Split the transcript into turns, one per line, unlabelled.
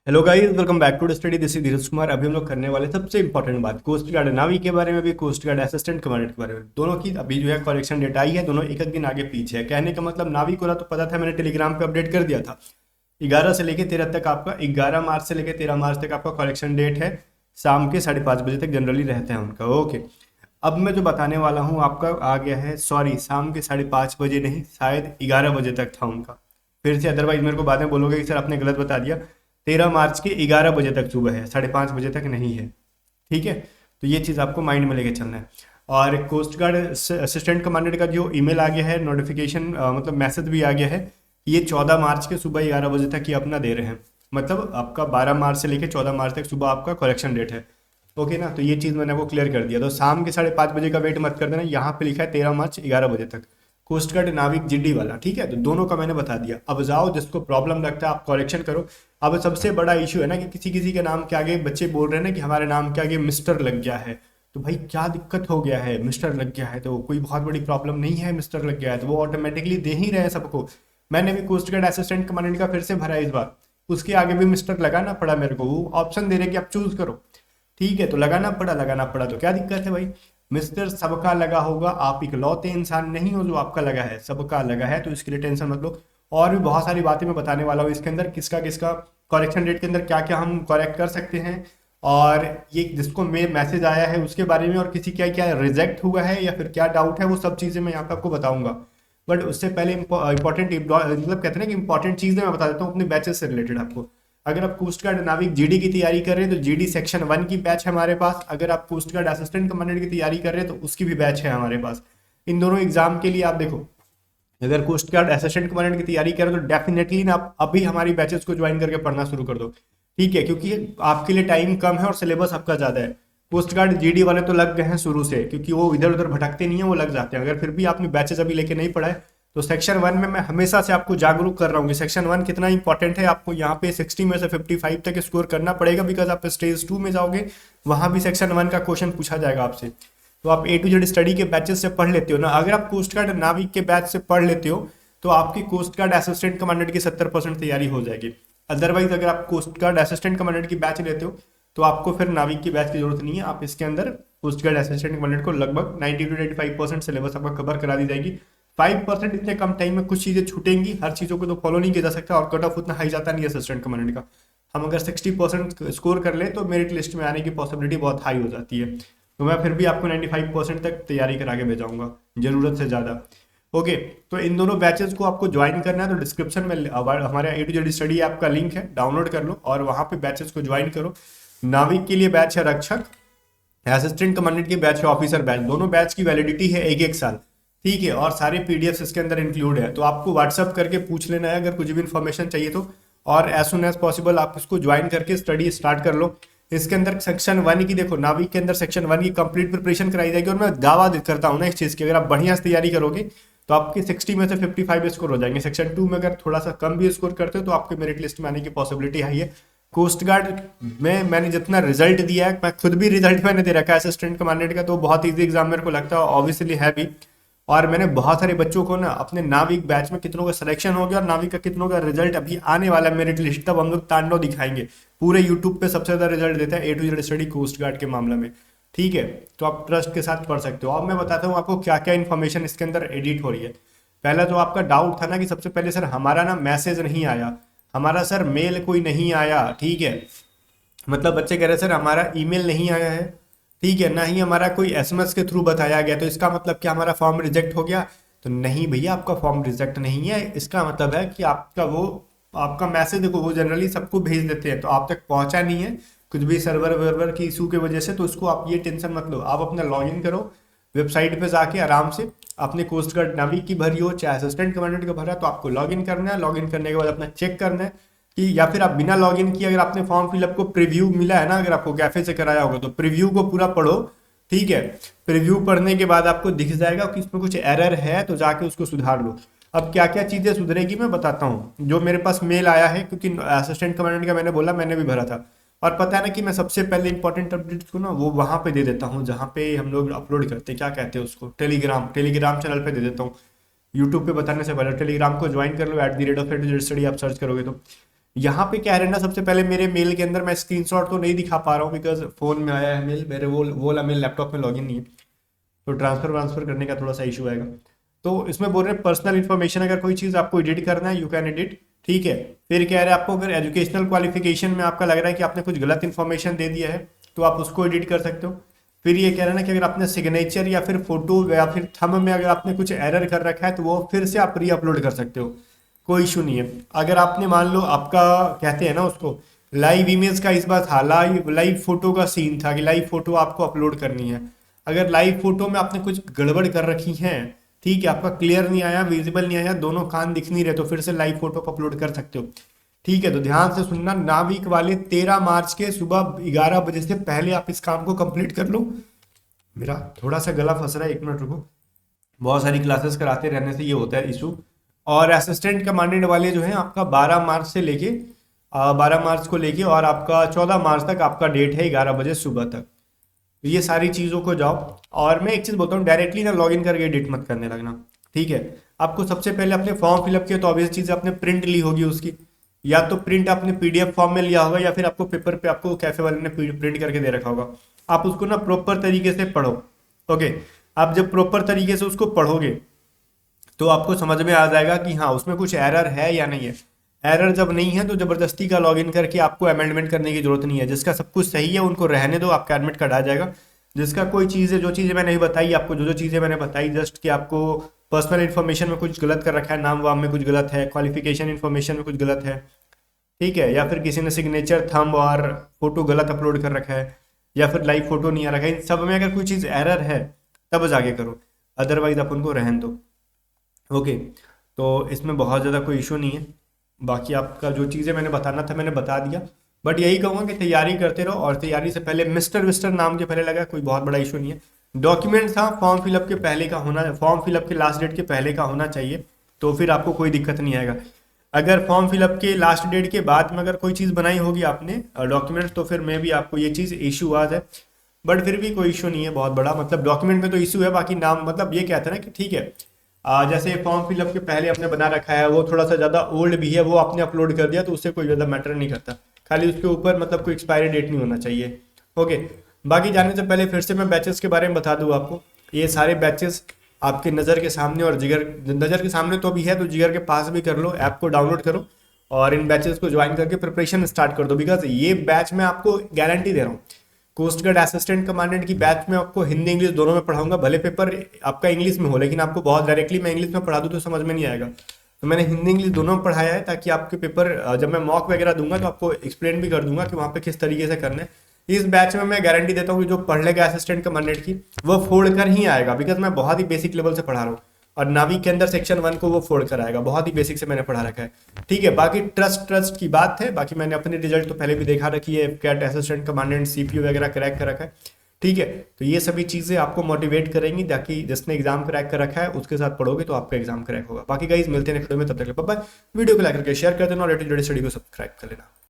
Hello guys, welcome back to the study. This is Dheeraj Kumar. अभी हम लोग करने वाले सबसे इंपॉर्टेंट बात कोस्ट गार्ड नावी के बारे में भी, कोस्ट गार्ड असिस्टेंट कमांडेंट के बारे में। दोनों की अभी जो है करेक्शन डेट आई है, दोनों एक एक दिन आगे पीछे है। कहने का मतलब नावी को तो पता था, मैंने टेलीग्राम पे अपडेट कर दिया था। 11 से लेके 13 तक आपका, 11 मार्च से लेके 13 मार्च तक आपका करेक्शन डेट है। शाम के 5:30 बजे तक जनरली रहता है उनका। ओके, अब मैं जो बताने वाला हूँ आपका आ गया है, सॉरी शाम के 5:30 बजे नहीं, शायद 11 बजे तक था उनका। फिर से अदरवाइज मेरे को बाद में बोलोगे कि सर आपने गलत बता दिया। 13 मार्च के 11 बजे तक सुबह है, 5:30 बजे तक नहीं है। ठीक है, तो ये चीज़ आपको माइंड में लेके चलना है। और कोस्ट गार्ड असिस्टेंट कमांडेंट का जो ईमेल आ गया है, नोटिफिकेशन मतलब मैसेज भी आ गया है। ये 14 मार्च के सुबह 11 बजे तक ही अपना दे रहे हैं। मतलब आपका 12 मार्च से लेकर 14 मार्च तक सुबह आपका करेक्शन डेट है। ओके ना, तो ये चीज़ मैंने आपको क्लियर कर दिया। तो शाम के 5:30 बजे का वेट मत कर देना, यहाँ पे लिखा है 13 मार्च 11 बजे तक। कोस्ट गार्ड नाविक जीडी वाला, ठीक है। तो दोनों का मैंने बता दिया। अब जाओ, जिसको प्रॉब्लम लगता है आप करेक्शन करो। अब सबसे बड़ा इशू है ना कि किसी किसी के नाम के आगे बच्चे बोल रहे हैं ना कि हमारे नाम के आगे मिस्टर लग गया है। तो भाई क्या दिक्कत हो गया है? मिस्टर लग गया है तो कोई बहुत बड़ी प्रॉब्लम नहीं है। मिस्टर लग गया है तो वो ऑटोमेटिकली दे ही रहे हैं सबको। मैंने भी कोस्ट गार्ड असिस्टेंट कमांडेंट का फिर से भरा इस बार। उसके आगे भी मिस्टर लगाना पड़ा मेरे को। वो ऑप्शन दे रहे कि आप चूज करो। ठीक है, तो लगाना पड़ा तो क्या दिक्कत है भाई? मिस्टर सबका लगा होगा, आप इकलौते इंसान नहीं हो जो आपका लगा है, सबका लगा है, तो इसके लिए टेंशन मत लो। और भी बहुत सारी बातें मैं बताने वाला हूँ इसके अंदर, किसका किसका करेक्शन डेट के अंदर क्या क्या हम करेक्ट कर सकते हैं। और ये जिसको में मैसेज आया है उसके बारे में, और किसी क्या क्या रिजेक्ट हुआ है या फिर क्या डाउट है, वो सब चीज़ें मैं यहाँ पे आपको बताऊंगा। बट उससे पहले इंपॉर्टेंट मतलब कहते हैं ना कि इंपॉर्टेंट चीज़ें मैं बता देता हूँ अपने बैचेस से रिलेटेड आपको। अगर आप कोस्ट गार्ड नाविक जीडी की तैयारी कर रहे हैं तो जीडी सेक्शन 1 की बैच है हमारे पास। अगर आप कोस्ट गार्ड असिस्टेंट कमांडेंट की तैयारी कर रहे हैं तो उसकी भी बैच है हमारे पास। इन दोनों एग्जाम के लिए आप देखो, अगर कोस्ट गार्ड असिस्टेंट कमांडेंट की तैयारी करें तो डेफिनेटली ना आप अभी हमारी बैचेस को ज्वाइन करके पढ़ना शुरू कर दो। ठीक है, क्योंकि आपके लिए टाइम कम है और सिलेबस आपका ज़्यादा है। कोस्ट गार्ड जीडी वाले तो लग गए हैं शुरू से, क्योंकि वो इधर उधर भटकते नहीं है, वो लग जाते हैं। अगर फिर भी आपने बैचेस अभी लेके नहीं पढ़ा है तो सेक्शन 1 में मैं हमेशा से आपको जागरूक कर रहा हूँ कि सेक्शन 1 कितना इंपॉर्टेंट है। आपको यहाँ पे 60 में से 55 तक स्कोर करना पड़ेगा, बिकॉज आप स्टेज 2 में जाओगे, वहां भी सेक्शन 1 का क्वेश्चन पूछा जाएगा आपसे। तो आप A to Z स्टडी के बैचेस से पढ़ लेते हो ना। अगर आप कोस्ट गार्ड नाविक के बैच से पढ़ लेते हो तो आपकी कोस्ट गार्ड असिस्टेंट कमांडेंट की 70% तैयारी हो जाएगी। अदरवाइज अगर आप कोस्ट गार्ड असिस्टेंट कमांडेंट की बैच लेते हो तो आपको फिर नाविक की बैच की जरूरत नहीं है। आप इसके अंदर कोस्ट गार्ड असिस्टेंट कमांडेंट को लगभग 90 to 95% सिलेबस आपका कवर करा दी जाएगी। 5% इतने कम टाइम में कुछ चीज़ें छूटेंगी, हर चीज़ों को तो फॉलो नहीं किया जा सकता, और कट ऑफ उतना हाई जाता नहीं है असिस्टेंट कमांडेंट का। हम अगर 60% स्कोर कर ले तो मेरिट लिस्ट में आने की पॉसिबिलिटी बहुत हाई हो जाती है। तो मैं फिर भी आपको 95% तक तैयारी करा के भेजाऊंगा, जरूरत से ज़्यादा। ओके, तो इन दोनों बैचेस को आपको ज्वाइन करना है तो डिस्क्रिप्शन में हमारे A to Z study app का लिंक है, डाउनलोड कर लो और वहाँ पे बैचेस को ज्वाइन करो। नाविक के लिए बैच है रक्षक, असिस्टेंट कमांडेंट की बैच है ऑफिसर बैच। दोनों बैच की वैलिडिटी है 1-1 साल। ठीक है, और सारे पीडीएफ इसके अंदर इंक्लूड है, तो आपको व्हाट्सअप करके पूछ लेना है अगर कुछ भी इन्फॉर्मेशन चाहिए तो। और एज सुन एज पॉसिबल आप इसको ज्वाइन करके स्टडी स्टार्ट कर लो। इसके अंदर सेक्शन 1 की देखो, नाविक के अंदर सेक्शन 1 की कंप्लीट प्रिपरेशन कराई जाएगी। और मैं दावा करता हूँ ना इस चीज़ की, अगर आप बढ़िया से तैयारी करोगे तो आपके 60 में से 55 स्कोर हो जाएंगे। सेक्शन 2 में अगर थोड़ा सा कम भी स्कोर करते हो तो आपके मेरिट लिस्ट में आने की पॉसिबिलिटी हाई है। कोस्ट गार्ड में मैंने जितना रिजल्ट दिया है, मैं खुद भी रिजल्ट मैंने दे रखा है असिस्टेंट कमांडेंट का, तो बहुत इजी एग्जाम मेरे को लगता है, ऑब्वियसली है भी। और मैंने बहुत सारे बच्चों को ना अपने नाविक बैच में कितनों का सिलेक्शन हो गया और नाविक का कितनों का रिजल्ट अभी आने वाला है मेरिट लिस्ट, तब हम लोग तांडव दिखाएंगे। पूरे यूट्यूब पे सबसे ज्यादा रिजल्ट देता है A to Z study coast guard के मामले में। ठीक है, तो आप ट्रस्ट के साथ पढ़ सकते हो। अब मैं बताता हूँ आपको क्या क्या इन्फॉर्मेशन इसके अंदर एडिट हो रही है। पहला जो आपका डाउट था ना कि सबसे पहले सर हमारा ना मैसेज नहीं आया, हमारा सर मेल कोई नहीं आया। ठीक है, मतलब बच्चे कह रहे हैं सर हमारा ईमेल नहीं आया है, ठीक है, ना ही हमारा कोई एसएमएस के थ्रू बताया गया, तो इसका मतलब क्या हमारा फॉर्म रिजेक्ट हो गया? तो नहीं भैया, आपका फॉर्म रिजेक्ट नहीं है। इसका मतलब है कि आपका वो आपका मैसेज देखो, वो जनरली सबको भेज देते हैं तो आप तक पहुंचा नहीं है, कुछ भी सर्वर वर्वर की इशू की वजह से। तो उसको आप ये टेंशन मत लो, आप अपना लॉगिन करो वेबसाइट पे जाके आराम से। अपने कोस्ट गार्ड नाविक की भरी हो चाहे असिस्टेंट कमांडेंट का भरा, तो आपको लॉगिन करना है। लॉगिन करने के बाद अपना चेक करना है कि, या फिर आप बिना लॉगिन किए अगर आपने फॉर्म फिलअप को प्रीव्यू मिला है ना, अगर आपको कैफे से कराया होगा तो प्रीव्यू को पूरा पढ़ो। ठीक है, प्रीव्यू पढ़ने के बाद आपको दिख जाएगा कि इसमें कुछ एरर है तो जाके उसको सुधार लो। अब क्या क्या चीज़ें सुधरेगी मैं बताता हूँ। जो मेरे पास मेल आया है, क्योंकि असिस्टेंट कमांडेंट का मैंने बोला, मैंने भी भरा था, और पता है ना कि मैं सबसे पहले इंपॉर्टेंट अपडेट्स को ना वो वहाँ पे दे देता हूँ जहाँ पे हम लोग अपलोड करते हैं, क्या कहते हैं उसको, टेलीग्राम चैनल पे दे देता हूँ। यूट्यूब पे बताने से पहले टेलीग्राम को ज्वाइन कर लो, @A to Z स्टडी आप सर्च करोगे तो। यहाँ पे क्या है ना, सबसे पहले मेरे मेल के अंदर मैं स्क्रीनशॉट तो नहीं दिखा पा रहा हूँ बिकॉज फोन में आया है मेल, मेरे वो वाला मेल लैपटॉप में लॉगिन नहीं है, तो ट्रांसफर करने का थोड़ा सा इशू आएगा। तो इसमें बोल रहे हैं पर्सनल इन्फॉर्मेशन, अगर कोई चीज़ आपको एडिट करना है यू कैन एडिट, ठीक है। फिर कह रहे हैं आपको अगर एजुकेशनल क्वालिफिकेशन में आपका लग रहा है कि आपने कुछ गलत इन्फॉर्मेशन दे दिया है तो आप उसको एडिट कर सकते हो। फिर ये कह रहे हैं ना कि अगर आपने सिग्नेचर या फिर फोटो या फिर थंब में अगर आपने कुछ एरर कर रखा है तो वो फिर से आप री अपलोड कर सकते हो, कोई इशू नहीं है। अगर आपने मान लो आपका कहते हैं ना उसको लाइव इमेज का, इस बार था लाइव लाइव फोटो का सीन था कि लाइव फोटो आपको अपलोड करनी है, अगर लाइव फोटो में आपने कुछ गड़बड़ कर रखी है, ठीक है, आपका क्लियर नहीं आया, विजिबल नहीं आया, दोनों कान दिख नहीं रहे, तो फिर से लाइव फोटो को अपलोड कर सकते हो, ठीक है। तो ध्यान से सुनना, नाविक वाले 13 मार्च के सुबह 11 बजे से पहले आप इस काम को कंप्लीट कर लो। मेरा थोड़ा सा गला फंस रहा है, 1 मिनट रुको, बहुत सारी क्लासेस कराते रहने से ये होता है इशू। और असिस्टेंट कमांडेंट वाले जो है आपका 12 मार्च से लेके 12 मार्च को लेके और आपका 14 मार्च तक आपका डेट है 11 बजे सुबह तक। तो ये सारी चीज़ों को जाओ। और मैं एक चीज़ बोलता हूँ, डायरेक्टली ना लॉगिन करके एडिट मत करने लगना, ठीक है। आपको सबसे पहले अपने फॉर्म फिलअप किया तो ऑब्वियस चीज़ आपने प्रिंट ली होगी उसकी, या तो प्रिंट आपने पीडीएफ फॉर्म में लिया होगा या फिर आपको पेपर पे आपको कैफे वाले ने प्रिंट करके दे रखा होगा। आप उसको ना प्रॉपर तरीके से पढ़ो, ओके। आप जब प्रॉपर तरीके से उसको पढ़ोगे तो आपको समझ में आ जाएगा कि हाँ उसमें कुछ एरर है या नहीं है। एरर जब नहीं है तो जबरदस्ती का लॉगिन करके आपको अमेंडमेंट करने की जरूरत नहीं है। जिसका सब कुछ सही है उनको रहने दो, आपका एडमिट कार्ड आ जाएगा। जिसका कोई चीज़ है, जो चीज़ें मैंने नहीं बताई आपको, जो चीज़ें मैंने बताई जस्ट कि आपको पर्सनल इन्फॉर्मेशन में कुछ गलत कर रखा है, नाम वाम में कुछ गलत है, क्वालिफिकेशन इन्फॉर्मेशन में कुछ गलत है, ठीक है, या फिर किसी ने सिग्नेचर थंब और फोटो गलत अपलोड कर रखा है, या फिर लाइव फोटो नहीं आ रखा है, इन सब में अगर कोई चीज़ एरर है तब जाके करो, अदरवाइज आप उनको रहन दो, ओके। तो इसमें बहुत ज़्यादा कोई इशू नहीं है। बाकी आपका जो चीज़ें मैंने बताना था मैंने बता दिया। बट यही कहूँगा कि तैयारी करते रहो, और तैयारी से पहले मिस्टर विस्टर नाम के पहले लगा कोई बहुत बड़ा इशू नहीं है। डॉक्यूमेंट्स हाँ फॉर्म फिलअप के पहले का होना, फॉर्म फिलअप के लास्ट डेट के पहले का होना चाहिए, तो फिर आपको कोई दिक्कत नहीं आएगा। अगर फॉर्म फिलअप के लास्ट डेट के बाद में अगर कोई चीज़ बनाई होगी आपने डॉक्यूमेंट्स, तो फिर मैं भी आपको ये चीज़ इशू आ जाए। बट फिर भी कोई इशू नहीं है बहुत बड़ा, मतलब डॉक्यूमेंट में तो इशू है, बाकी नाम मतलब ये कहते हैं ना कि ठीक है जैसे फॉर्म फिलअप के पहले आपने बना रखा है वो थोड़ा सा ज़्यादा ओल्ड भी है, वो आपने अपलोड कर दिया तो उससे कोई ज़्यादा मैटर नहीं करता, खाली उसके ऊपर मतलब कोई एक्सपायरी डेट नहीं होना चाहिए, ओके। बाकी जाने से पहले फिर से मैं बैचेस के बारे में बता दूँ आपको। ये सारे बैचेस आपके नज़र के सामने, और जिगर नज़र के सामने तो भी है तो जिगर के पास भी कर लो, ऐप को डाउनलोड करो और इन बैचेस को ज्वाइन करके प्रिपरेशन स्टार्ट कर दो। बिकॉज ये बैच मैं आपको गारंटी दे रहा हूँ, कोस्ट गार्ड असिस्टेंट कमांडेंट की बैच में आपको हिंदी इंग्लिश दोनों में पढ़ाऊंगा। भले पेपर आपका इंग्लिश में हो, लेकिन आपको बहुत डायरेक्टली मैं इंग्लिश में पढ़ा दूँ तो समझ में नहीं आएगा, तो मैंने हिंदी इंग्लिश दोनों में पढ़ाया है ताकि आपके पेपर जब मैं मॉक वगैरह दूंगा तो आपको एक्सप्लेन भी कर दूंगा कि वहाँ पे किस तरीके से करना है। इस बैच में मैं गारंटी देता हूँ कि जो पढ़ लेगा असिस्टेंट कमांडेंट की वो फोड़ कर ही आएगा, बिकॉज मैं बहुत ही बेसिक लेवल से पढ़ा रहा हूँ, और नाविक के अंदर सेक्शन 1 को वो फोड़ कर आएगा, बहुत ही बेसिक से मैंने पढ़ा रखा है, ठीक है। बाकी ट्रस्ट की बात है, बाकी मैंने अपनी रिजल्ट तो पहले भी देखा रखी है, कैट असिस्टेंट कमांडेंट सीपीयू वगैरह क्रैक कर रखा है, ठीक है। तो ये सभी चीज़ें आपको मोटिवेट करेंगी ताकि जिसने एग्जाम क्रैक कर रखा है उसके साथ पढ़ोगे तो आपका एग्जाम क्रैक होगा। बाकी गाइस मिलते हैं नेक्स्ट वीडियो में, तब तक बाय बाय। वीडियो को लाइक करके शेयर कर देना और लेटेस्ट स्टडी को सब्सक्राइब कर लेना।